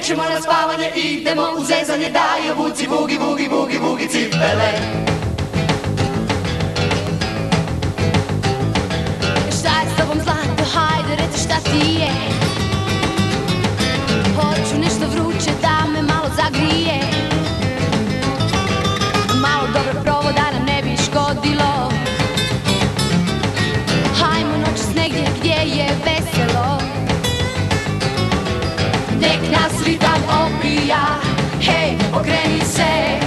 Nećemo na spavanje, idemo u zezanje, daj obuci bugi, bugi, bugi, bugi cipele. Šta je s tobom zlato, hajde reci šta ti je. Hoću nešto vruće da me malo zagrije. Malo dobro provo da nam ne bi škodilo. Hajmo noćas negdje gdje je veselo. Nek nas ritam opija, hej, okreni se.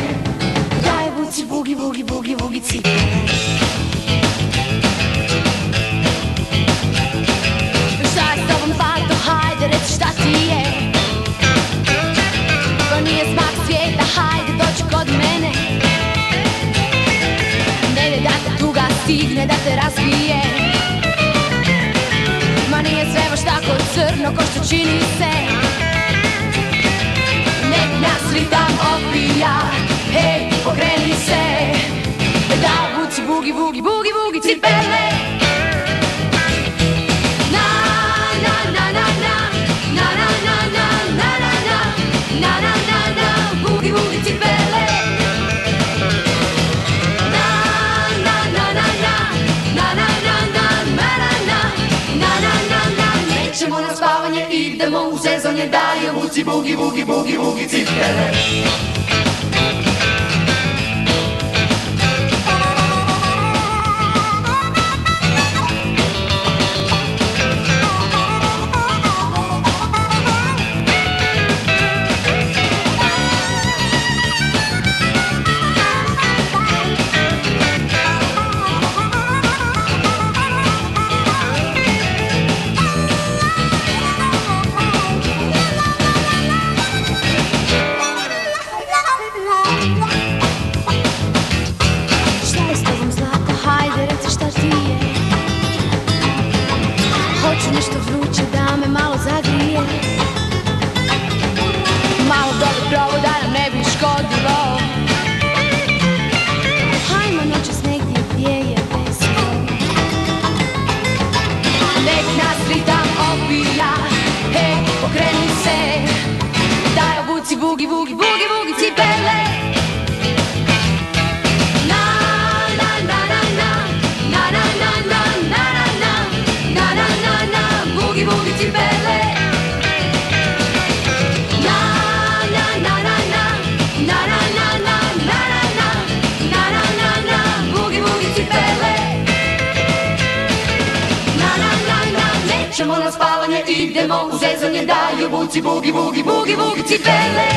Daj buci bugi, bugi, bugi, bugi cipele. Šta je s tobom zlato, hajde reci šta ti je. To nije smak svijeta, hajde dođi kod mene. Ne da te tuga stigne, da te razbije. Ma nije sve baš tako crno ko što čini se. Nek nas ritam opija, hej, pokreni se. Da buci bugi, bugi, bugi, bugi cipele. Na, na, na, na, na, na, na, na, na, na, na, na, na, na, na, na, bugi, bugi cipele. Na, na, na, na, na, na, na, na, na, na, na, na, na, na, na. Nećemo na spavanje, idemo u zezanje, daj obuci bugi, bugi, bugi, bugi cipele. Hoću nešto vruće da me malo zagrije. Malo dobro provo da nam ne bi škodilo. Hajmo noćas negdje gdje je veselo. Nek nas ritam opija, hej, pokreni se. Daj obuci bugi, bugi, bugi, bugi cipele. Bugi cipele. Na, na, na, na, na, na, na, na, na, na, na, na, na, na, na, bugi, bugi cipele. Na, na, na, na, nećemo na spavanje, idemo u zezanje, daj obuci bugi, bugi, bugi, bugi cipele.